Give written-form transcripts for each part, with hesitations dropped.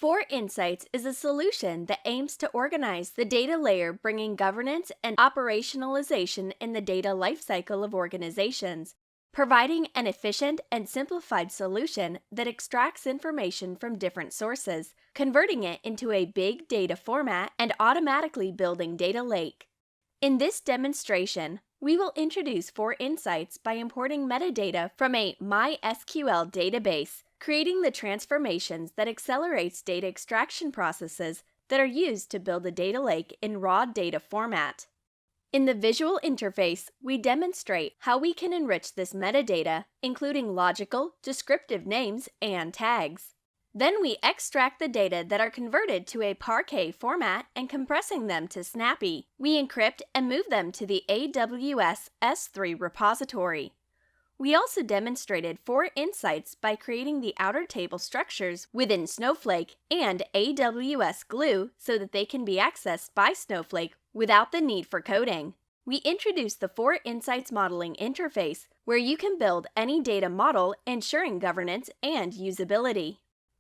4INSIGHTS is a solution that aims to organize the data layer, bringing governance and operationalization in the data lifecycle of organizations, providing an efficient and simplified solution that extracts information from different sources, converting it into a big data format, and automatically building data lake. In this demonstration, we will introduce 4INSIGHTS by importing metadata from a MySQL database, creating the transformations that accelerates data extraction processes that are used to build a data lake in raw data format. In the visual interface, we demonstrate how we can enrich this metadata, including logical, descriptive names, and tags. Then we extract the data that are converted to a Parquet format and compressing them to Snappy. We encrypt and move them to the AWS S3 repository. We also demonstrated 4INSIGHTS by creating the outer table structures within Snowflake and AWS Glue so that they can be accessed by Snowflake without the need for coding. We introduced the 4INSIGHTS modeling interface where you can build any data model, ensuring governance and usability.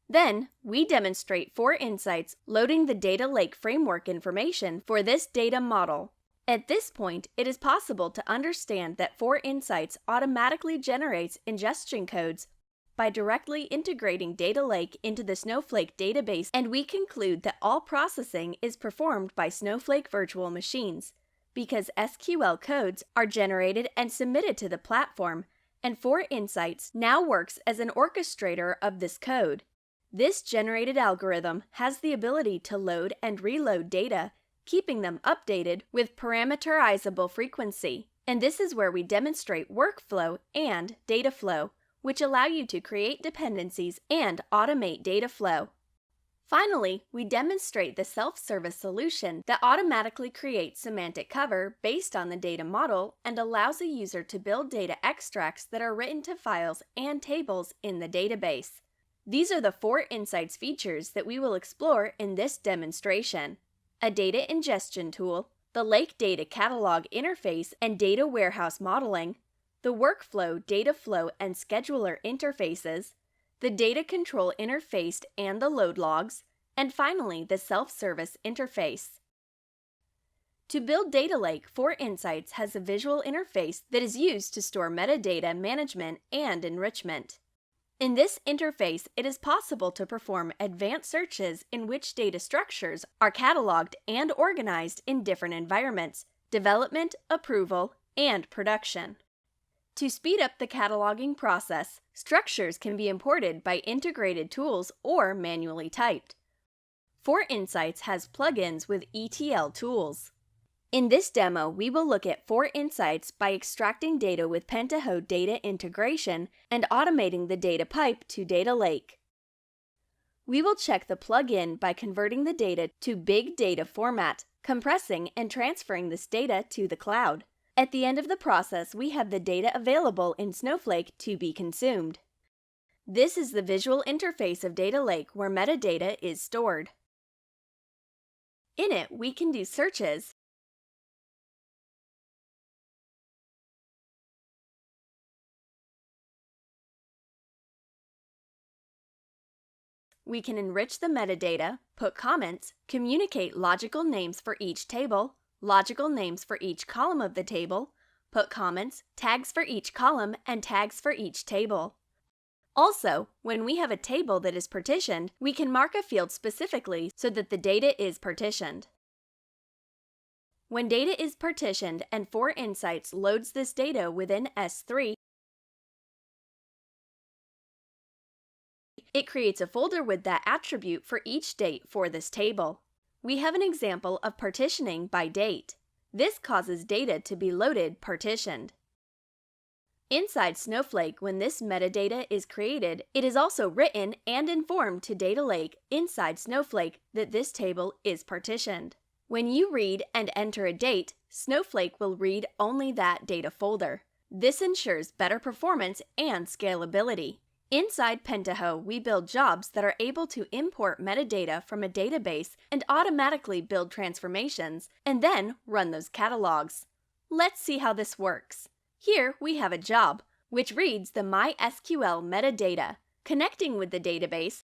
Then, we demonstrate 4INSIGHTS loading the data lake framework information for this data model. At this point, it is possible to understand that 4INSIGHTS automatically generates ingestion codes by directly integrating data lake into the Snowflake database, and we conclude that all processing is performed by Snowflake virtual machines because SQL codes are generated and submitted to the platform, and 4INSIGHTS now works as an orchestrator of this code. This generated algorithm has the ability to load and reload data, keeping them updated with parameterizable frequency. And this is where we demonstrate workflow and data flow, which allow you to create dependencies and automate data flow. Finally, we demonstrate the self-service solution that automatically creates semantic cover based on the data model and allows a user to build data extracts that are written to files and tables in the database. These are the 4INSIGHTS features that we will explore in this demonstration: a data ingestion tool, the Lake Data Catalog interface and data warehouse modeling, the workflow, data flow, and scheduler interfaces, the data control interface and the load logs, and finally the self-service interface. To build Data Lake, 4INSIGHTS has a visual interface that is used to store metadata management and enrichment. In this interface, it is possible to perform advanced searches in which data structures are cataloged and organized in different environments: development, approval, and production. To speed up the cataloging process, structures can be imported by integrated tools or manually typed. 4INSIGHTS has plugins with ETL tools. In this demo, we will look at 4INSIGHTS by extracting data with Pentaho data integration and automating the data pipe to data lake. We will check the plugin by converting the data to big data format, compressing and transferring this data to the cloud. At the end of the process, we have the data available in Snowflake to be consumed. This is the visual interface of Data Lake where metadata is stored. In it, we can do searches, we can enrich the metadata, put comments, communicate logical names for each table, logical names for each column of the table, put comments, tags for each column, and tags for each table. Also, when we have a table that is partitioned, we can mark a field specifically so that the data is partitioned. When data is partitioned and 4INSIGHTS loads this data within S3, it creates a folder with that attribute for each date for this table. We have an example of partitioning by date. This causes data to be loaded partitioned. Inside Snowflake, when this metadata is created, it is also written and informed to Data Lake inside Snowflake that this table is partitioned. When you read and enter a date, Snowflake will read only that data folder. This ensures better performance and scalability. Inside Pentaho, we build jobs that are able to import metadata from a database and automatically build transformations, and then run those catalogs. Let's see how this works. Here we have a job, which reads the MySQL metadata. Connecting with the database,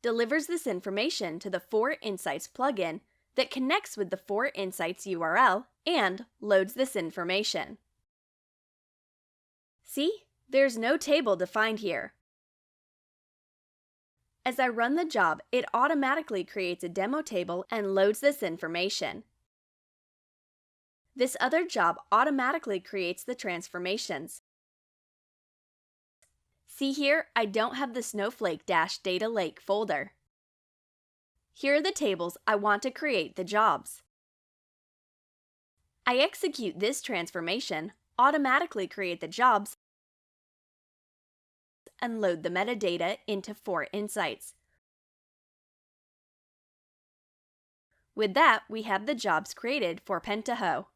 delivers this information to the 4INSIGHTS plugin that connects with the 4INSIGHTS URL and loads this information. See, there's no table defined here. As I run the job, it automatically creates a demo table and loads this information. This other job automatically creates the transformations. See here, I don't have the Snowflake-Data Lake folder. Here are the tables I want to create the jobs. I execute this transformation, automatically create the jobs, and load the metadata into 4INSIGHTS. With that, we have the jobs created for Pentaho.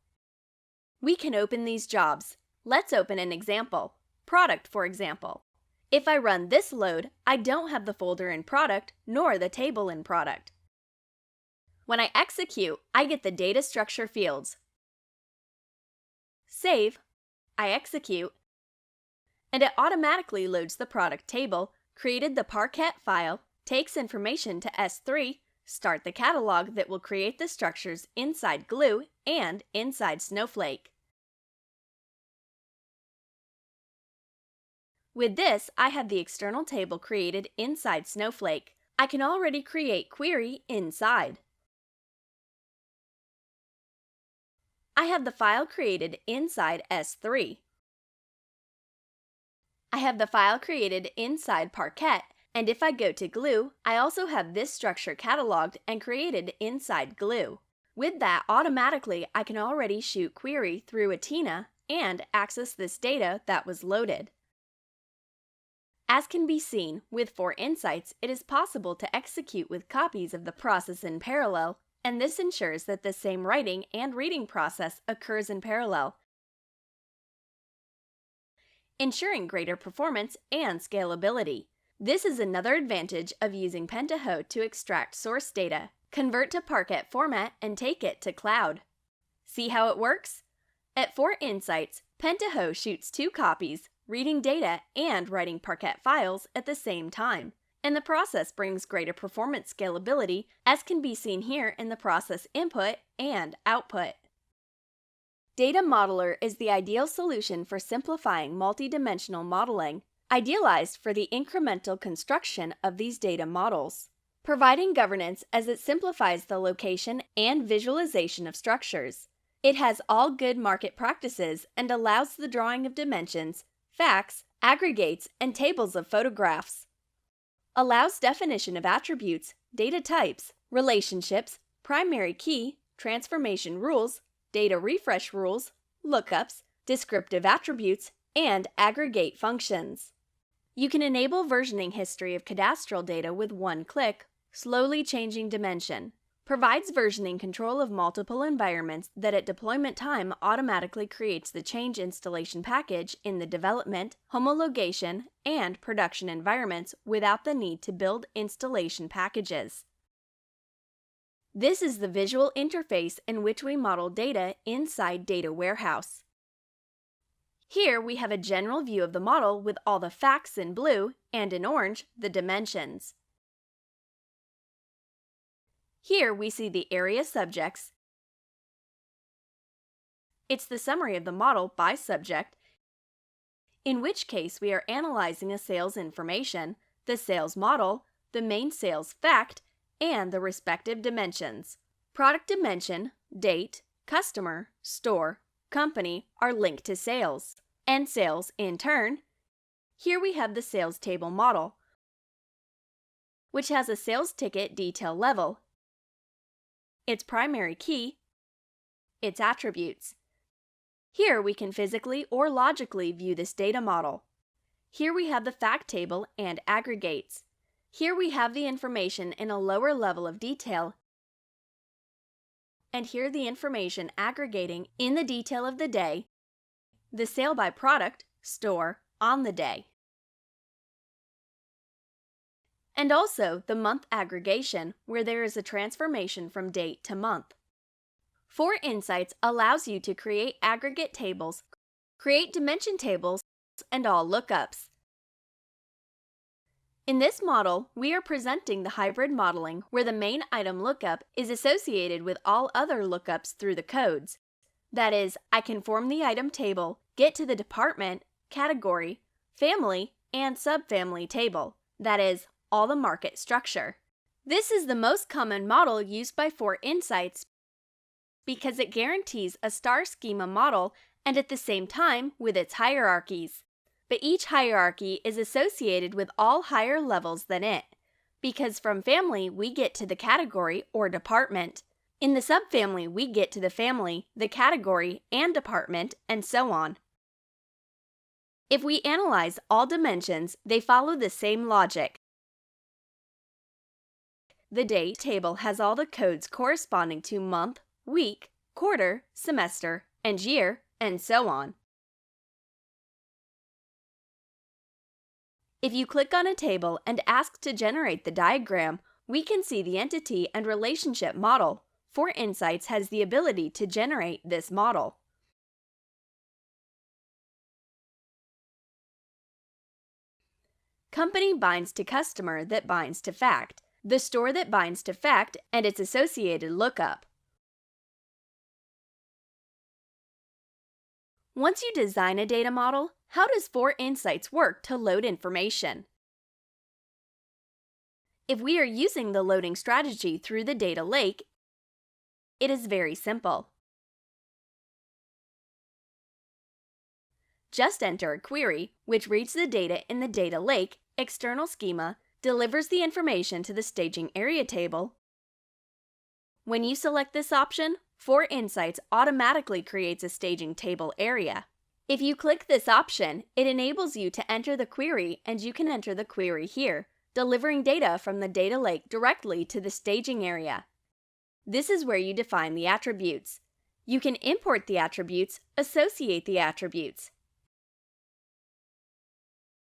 We can open these jobs. Let's open an example. Product, for example. If I run this load, I don't have the folder in product nor the table in product. When I execute, I get the data structure fields. Save, I execute, and it automatically loads the product table, created the Parquet file, takes information to S3, start the catalog that will create the structures inside Glue and inside Snowflake. With this, I have the external table created inside Snowflake. I can already create query inside. I have the file created inside S3. I have the file created inside Parquet, and if I go to Glue, I also have this structure cataloged and created inside Glue. With that, automatically I can already shoot query through Athena and access this data that was loaded. As can be seen, with 4INSIGHTS, it is possible to execute with copies of the process in parallel, and this ensures that the same writing and reading process occurs in parallel, ensuring greater performance and scalability. This is another advantage of using Pentaho to extract source data, convert to Parquet format, and take it to cloud. See how it works? At 4INSIGHTS, Pentaho shoots 2 copies, reading data and writing Parquet files at the same time, and the process brings greater performance scalability, as can be seen here in the process input and output. Data Modeler is the ideal solution for simplifying multidimensional modeling, idealized for the incremental construction of these data models, providing governance as it simplifies the location and visualization of structures. It has all good market practices and allows the drawing of dimensions, facts, aggregates, and tables of photographs. Allows definition of attributes, data types, relationships, primary key, transformation rules, data refresh rules, lookups, descriptive attributes, and aggregate functions. You can enable versioning history of cadastral data with one click, slowly changing dimension. Provides versioning control of multiple environments that at deployment time automatically creates the change installation package in the development, homologation, and production environments without the need to build installation packages. This is the visual interface in which we model data inside Data Warehouse. Here we have a general view of the model with all the facts in blue and in orange the dimensions. Here we see the area subjects. It's the summary of the model by subject, in which case we are analyzing a sales information, the sales model, the main sales fact, and the respective dimensions. Product dimension, date, customer, store, company are linked to sales, and sales in turn. Here we have the sales table model, which has a sales ticket detail level, its primary key, its attributes. Here we can physically or logically view this data model. Here we have the fact table and aggregates. Here we have the information in a lower level of detail, and here the information aggregating in the detail of the day, the sale by product, store, on the day, and also the month aggregation, where there is a transformation from date to month. 4INSIGHTS allows you to create aggregate tables, create dimension tables, and all lookups. In this model, we are presenting the hybrid modeling where the main item lookup is associated with all other lookups through the codes. That is, I can form the item table, get to the department, category, family, and subfamily table. That is, all the market structure. This is the most common model used by 4INSIGHTS because it guarantees a star schema model and at the same time with its hierarchies. But each hierarchy is associated with all higher levels than it, because from family we get to the category or department. In the subfamily we get to the family, the category, and department, and so on. If we analyze all dimensions, they follow the same logic. The date table has all the codes corresponding to month, week, quarter, semester, and year, and so on. If you click on a table and ask to generate the diagram, we can see the entity and relationship model. 4INSIGHTS has the ability to generate this model. Company binds to customer that binds to fact, the store that binds to fact and its associated lookup. Once you design a data model, how does 4INSIGHTS work to load information? If we are using the loading strategy through the data lake, it is very simple. Just enter a query, which reads the data in the data lake, external schema, delivers the information to the staging area table. When you select this option, 4INSIGHTS automatically creates a staging table area. If you click this option, it enables you to enter the query, and you can enter the query here, delivering data from the data lake directly to the staging area. This is where you define the attributes. You can import the attributes, associate the attributes.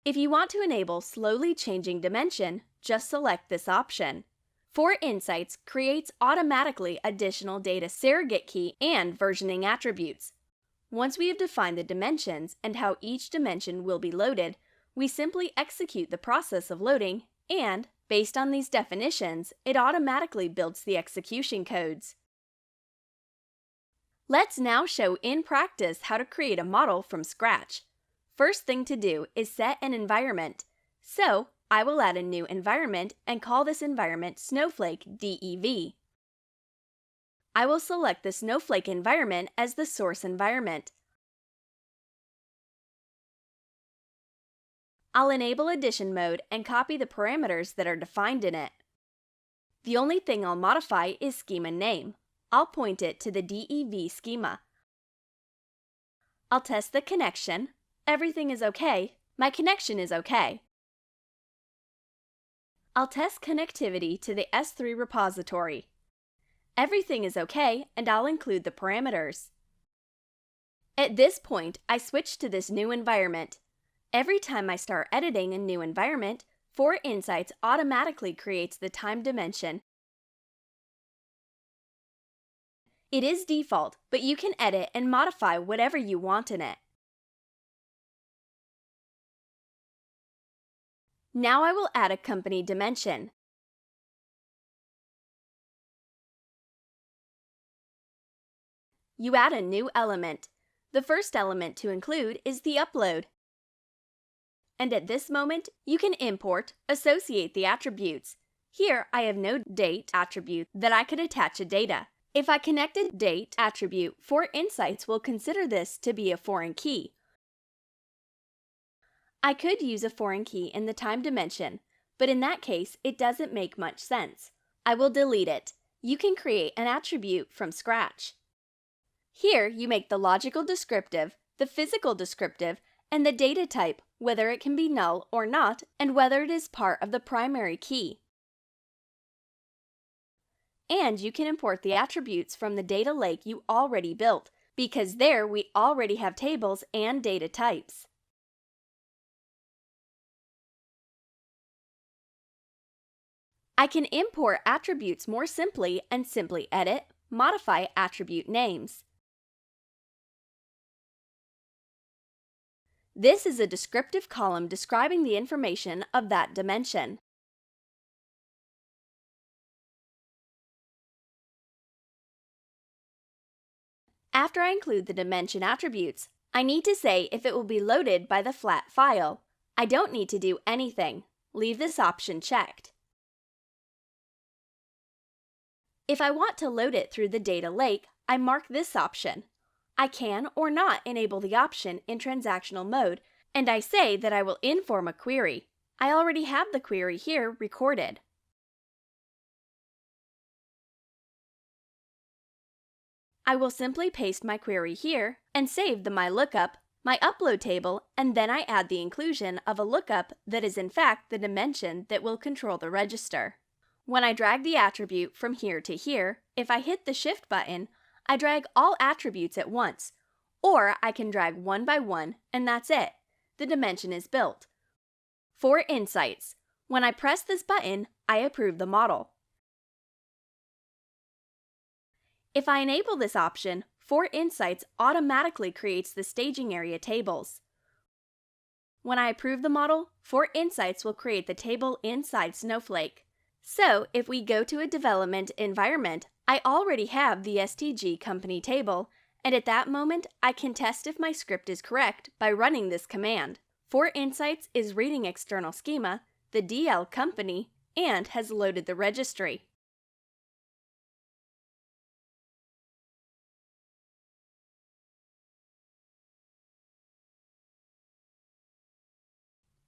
If you want to enable slowly changing dimension, just select this option. 4INSIGHTS creates automatically additional data surrogate key and versioning attributes. Once we have defined the dimensions and how each dimension will be loaded, we simply execute the process of loading and, based on these definitions, it automatically builds the execution codes. Let's now show in practice how to create a model from scratch. First thing to do is set an environment. So, I will add a new environment and call this environment Snowflake DEV. I will select the Snowflake environment as the source environment. I'll enable addition mode and copy the parameters that are defined in it. The only thing I'll modify is schema name. I'll point it to the DEV schema. I'll test the connection. Everything is okay. My connection is okay. I'll test connectivity to the S3 repository. Everything is okay, and I'll include the parameters. At this point, I switch to this new environment. Every time I start editing a new environment, 4INSIGHTS automatically creates the time dimension. It is default, but you can edit and modify whatever you want in it. Now I will add a company dimension. You add a new element. The first element to include is the upload. And at this moment, you can import, associate the attributes. Here, I have no date attribute that I could attach a data. If I connect a date attribute, 4INSIGHTS will consider this to be a foreign key. I could use a foreign key in the time dimension, but in that case, it doesn't make much sense. I will delete it. You can create an attribute from scratch. Here, you make the logical descriptive, the physical descriptive, and the data type, whether it can be null or not, and whether it is part of the primary key. And you can import the attributes from the data lake you already built, because there we already have tables and data types. I can import attributes more simply and simply edit, modify attribute names. This is a descriptive column describing the information of that dimension. After I include the dimension attributes, I need to say if it will be loaded by the flat file. I don't need to do anything. Leave this option checked. If I want to load it through the data lake, I mark this option. I can or not enable the option in transactional mode, and I say that I will inform a query. I already have the query here recorded. I will simply paste my query here and save the My Lookup, my upload table, and then I add the inclusion of a lookup that is in fact the dimension that will control the register. When I drag the attribute from here to here, if I hit the Shift button, I drag all attributes at once, or I can drag one by one and that's it. The dimension is built. 4INSIGHTS. When I press this button, I approve the model. If I enable this option, 4INSIGHTS automatically creates the staging area tables. When I approve the model, 4INSIGHTS will create the table inside Snowflake. So, if we go to a development environment, I already have the STG company table, and at that moment, I can test if my script is correct by running this command. 4INSIGHTS is reading external schema, the DL company, and has loaded the registry.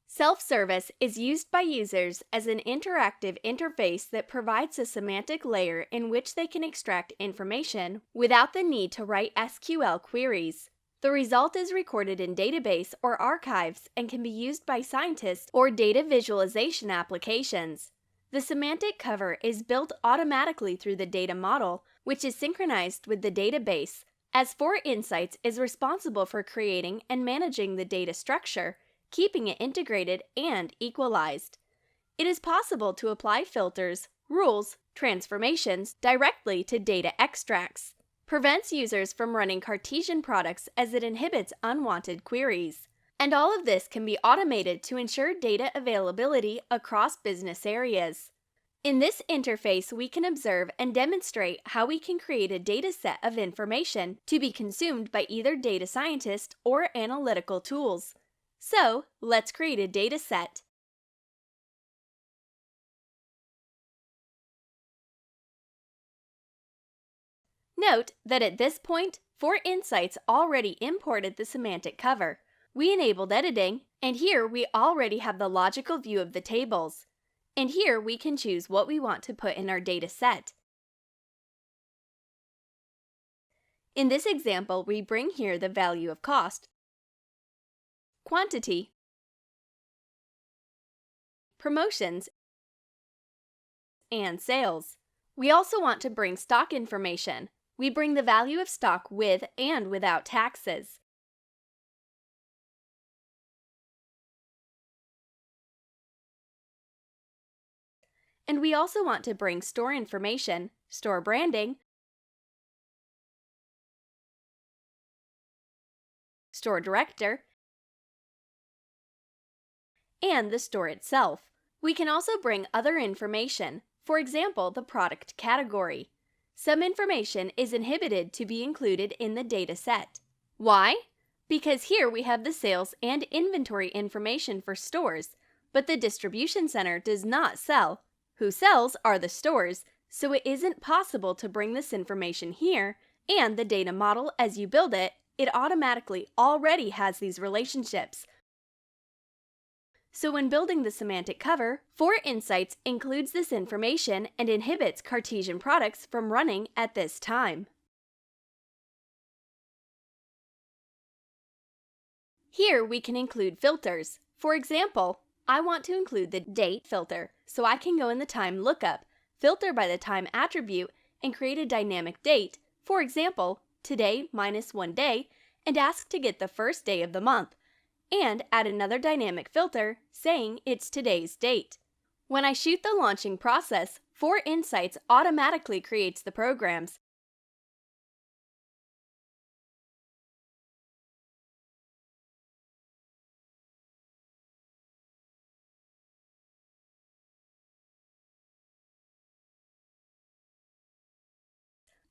Self-service is used by users as an interactive interface that provides a semantic layer in which they can extract information without the need to write SQL queries. The result is recorded in database or archives and can be used by scientists or data visualization applications. The semantic cover is built automatically through the data model, which is synchronized with the database, as 4INSIGHTS is responsible for creating and managing the data structure, keeping it integrated and equalized. It is possible to apply filters, rules, transformations directly to data extracts. Prevents users from running Cartesian products as it inhibits unwanted queries. And all of this can be automated to ensure data availability across business areas. In this interface, we can observe and demonstrate how we can create a data set of information to be consumed by either data scientists or analytical tools. So, let's create a data set. Note that at this point, 4INSIGHTS already imported the semantic cover. We enabled editing, and here we already have the logical view of the tables. And here we can choose what we want to put in our data set. In this example, we bring here the value of cost, quantity, promotions, and sales. We also want to bring stock information. We bring the value of stock with and without taxes. And we also want to bring store information, store branding, store director, and the store itself. We can also bring other information, for example, the product category. Some information is inhibited to be included in the data set. Why? Because here we have the sales and inventory information for stores, but the distribution center does not sell. Who sells are the stores, so it isn't possible to bring this information here, and the data model, as you build it, it automatically already has these relationships. So when building the semantic cover, 4INSIGHTS includes this information and inhibits Cartesian products from running at this time. Here we can include filters. For example, I want to include the date filter, so I can go in the time lookup, filter by the time attribute, and create a dynamic date, for example, today minus 1 day, and ask to get the first day of the month, and add another dynamic filter saying it's today's date. When I shoot the launching process, 4INSIGHTS automatically creates the programs.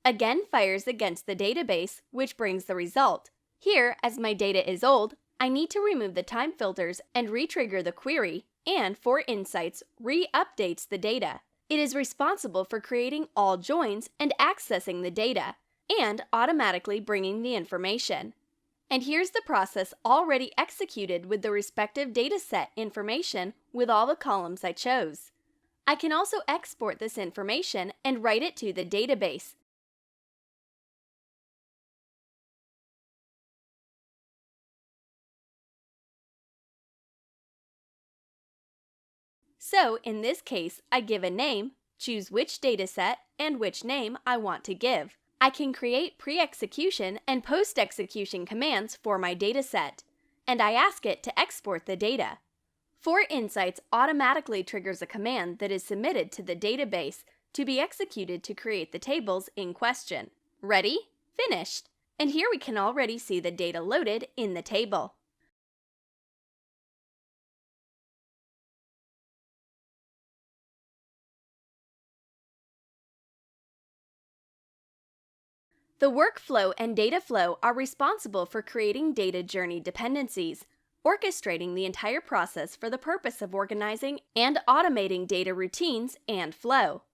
again fires against the database, which brings the result. Here, as my data is old, I need to remove the time filters and re-trigger the query, and 4INSIGHTS re-updates the data. It is responsible for creating all joins and accessing the data, and automatically bringing the information. And here's the process already executed with the respective dataset information with all the columns I chose. I can also export this information and write it to the database. So in this case, I give a name, choose which dataset and which name I want to give. I can create pre-execution and post-execution commands for my dataset, and I ask it to export the data. 4INSIGHTS automatically triggers a command that is submitted to the database to be executed to create the tables in question. Ready? Finished! And here we can already see the data loaded in the table. The workflow and data flow are responsible for creating data journey dependencies, orchestrating the entire process for the purpose of organizing and automating data routines and flow.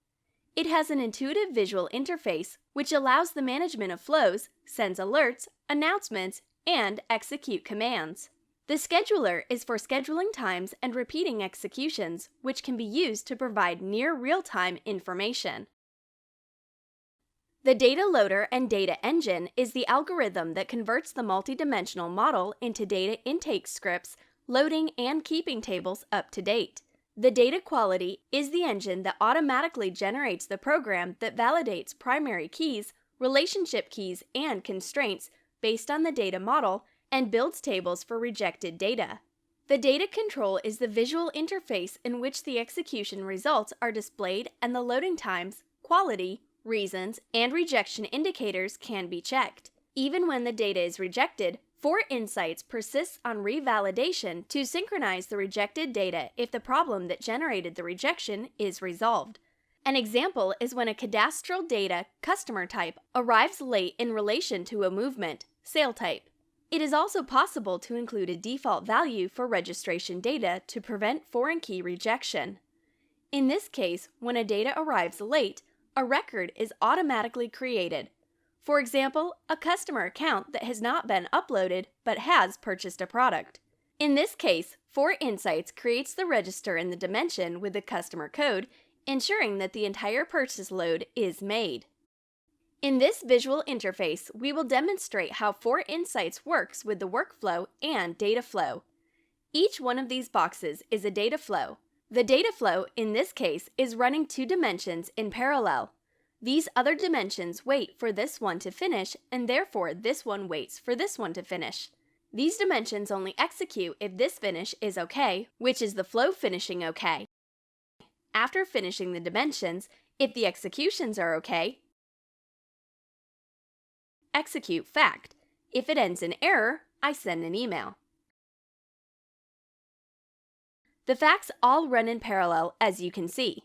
It has an intuitive visual interface which allows the management of flows, sends alerts, announcements, and execute commands. The scheduler is for scheduling times and repeating executions, which can be used to provide near real-time information. The data loader and data engine is the algorithm that converts the multidimensional model into data intake scripts, loading and keeping tables up to date. The data quality is the engine that automatically generates the program that validates primary keys, relationship keys, and constraints based on the data model and builds tables for rejected data. The data control is the visual interface in which the execution results are displayed and the loading times, quality, reasons, and rejection indicators can be checked. Even when the data is rejected, 4INSIGHTS persists on revalidation to synchronize the rejected data if the problem that generated the rejection is resolved. An example is when a cadastral data customer type arrives late in relation to a movement, sale type. It is also possible to include a default value for registration data to prevent foreign key rejection. In this case, when a data arrives late, a record is automatically created. For example, a customer account that has not been uploaded but has purchased a product. In this case, 4INSIGHTS creates the register in the dimension with the customer code, ensuring that the entire purchase load is made. In this visual interface, we will demonstrate how 4INSIGHTS works with the workflow and data flow. Each one of these boxes is a data flow. The data flow, in this case, is running two dimensions in parallel. These other dimensions wait for this one to finish, and therefore this one waits for this one to finish. These dimensions only execute if this finish is okay, which is the flow finishing okay. After finishing the dimensions, if the executions are okay, execute fact. If it ends in error, I send an email. The facts all run in parallel, as you can see.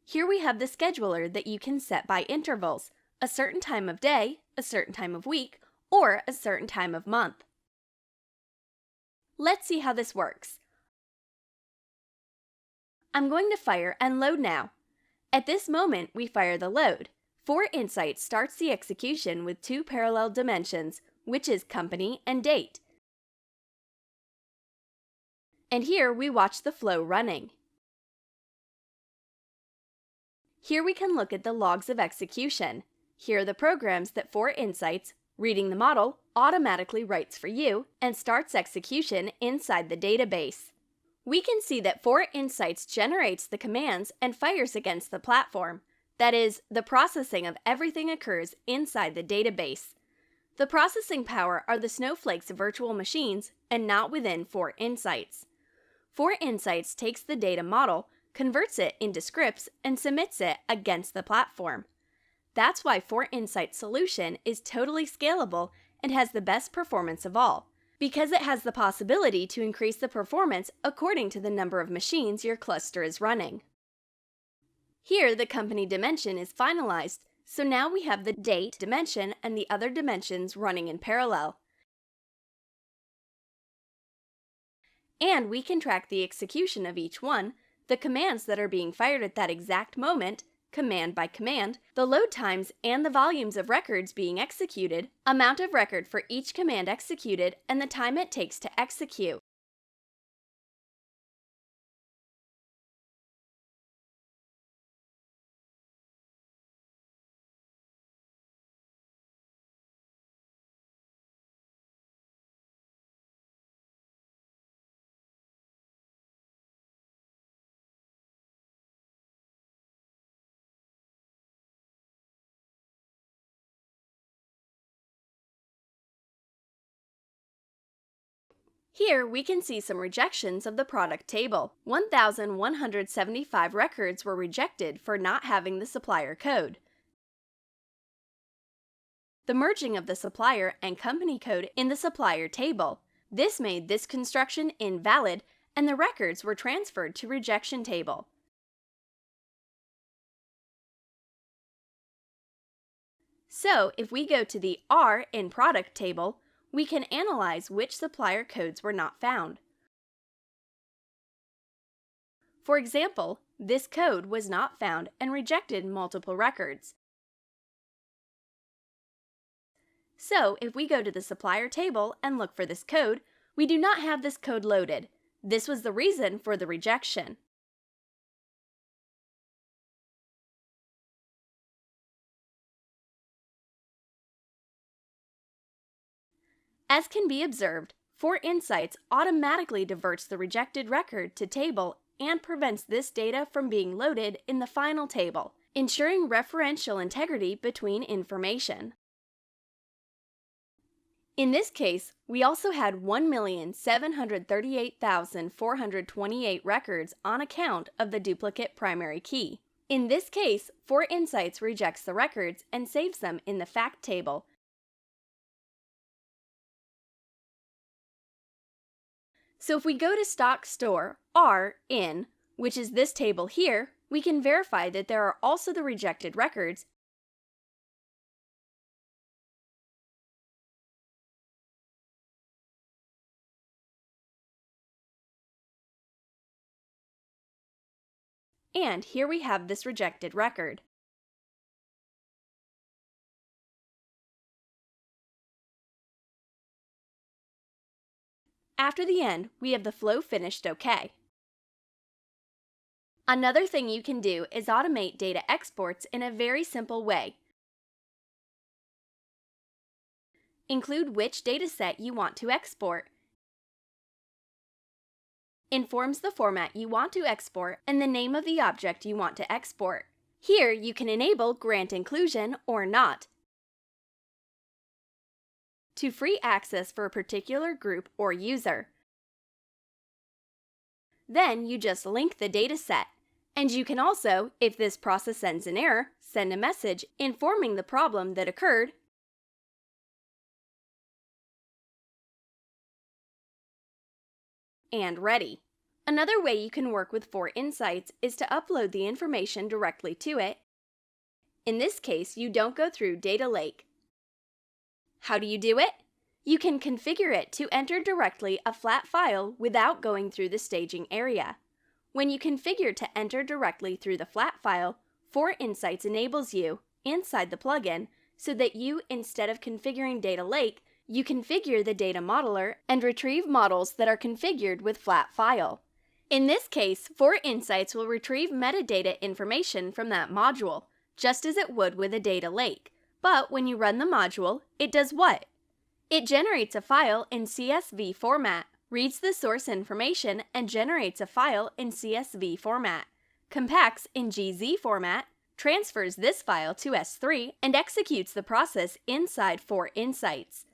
Here we have the scheduler that you can set by intervals, a certain time of day, a certain time of week, or a certain time of month. Let's see how this works. I'm going to fire and load now. At this moment, we fire the load. 4INSIGHTS starts the execution with two parallel dimensions, which is company and date. And here we watch the flow running. Here we can look at the logs of execution. Here are the programs that 4INSIGHTS, reading the model, automatically writes for you and starts execution inside the database. We can see that 4INSIGHTS generates the commands and fires against the platform. That is, the processing of everything occurs inside the database. The processing power are the snowflakes of virtual machines and not within 4INSIGHTS. 4INSIGHTS takes the data model, converts it into scripts, and submits it against the platform. That's why 4INSIGHTS' solution is totally scalable and has the best performance of all, because it has the possibility to increase the performance according to the number of machines your cluster is running. Here, the company dimension is finalized, So now we have the date dimension and the other dimensions running in parallel. And we can track the execution of each one, the commands that are being fired at that exact moment, command by command, the load times and the volumes of records being executed, amount of record for each command executed, and the time it takes to execute. Here we can see some rejections of the product table. 1,175 records were rejected for not having the supplier code. The merging of the supplier and company code in the supplier table. This made this construction invalid, and the records were transferred to rejection table. So if we go to the R in product table, we can analyze which supplier codes were not found. For example, this code was not found and rejected multiple records. So if we go to the supplier table and look for this code, we do not have this code loaded. This was the reason for the rejection. As can be observed, 4INSIGHTS automatically diverts the rejected record to table and prevents this data from being loaded in the final table, ensuring referential integrity between information. In this case, we also had 1,738,428 records on account of the duplicate primary key. In this case, 4INSIGHTS rejects the records and saves them in the fact table. So if we go to Stock Store R in, which is this table here, we can verify that there are also the rejected records and here we have this rejected record. After the end, we have the flow finished okay. Another thing you can do is automate data exports in a very simple way. Include which dataset you want to export, informs the format you want to export, and the name of the object you want to export. Here you can enable grant inclusion or not to free access for a particular group or user. Then you just link the dataset. And you can also, if this process sends an error, send a message informing the problem that occurred and ready. Another way you can work with 4INSIGHTS is to upload the information directly to it. In this case, you don't go through Data Lake. How do you do it? You can configure it to enter directly a flat file without going through the staging area. When you configure to enter directly through the flat file, 4INSIGHTS enables you, inside the plugin, so that you, instead of configuring Data Lake, you configure the data modeler and retrieve models that are configured with flat file. In this case, 4INSIGHTS will retrieve metadata information from that module, just as it would with a data lake. But when you run the module, it does what? It generates a file in CSV format, reads the source information, and generates a file in CSV format, compacts in GZ format, transfers this file to S3, and executes the process inside 4INSIGHTS.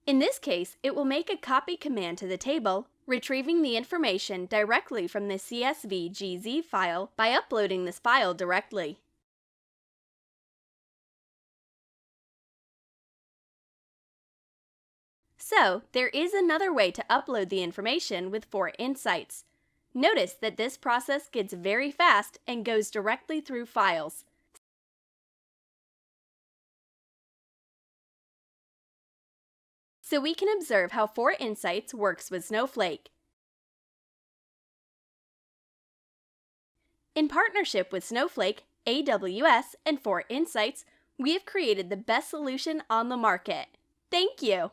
In this case, it will make a copy command to the table, retrieving the information directly from the CSV GZ file by uploading this file directly. So, there is another way to upload the information with 4INSIGHTS. Notice that this process gets very fast and goes directly through files. So we can observe how 4INSIGHTS works with Snowflake. In partnership with Snowflake, AWS, and 4INSIGHTS, we have created the best solution on the market. Thank you!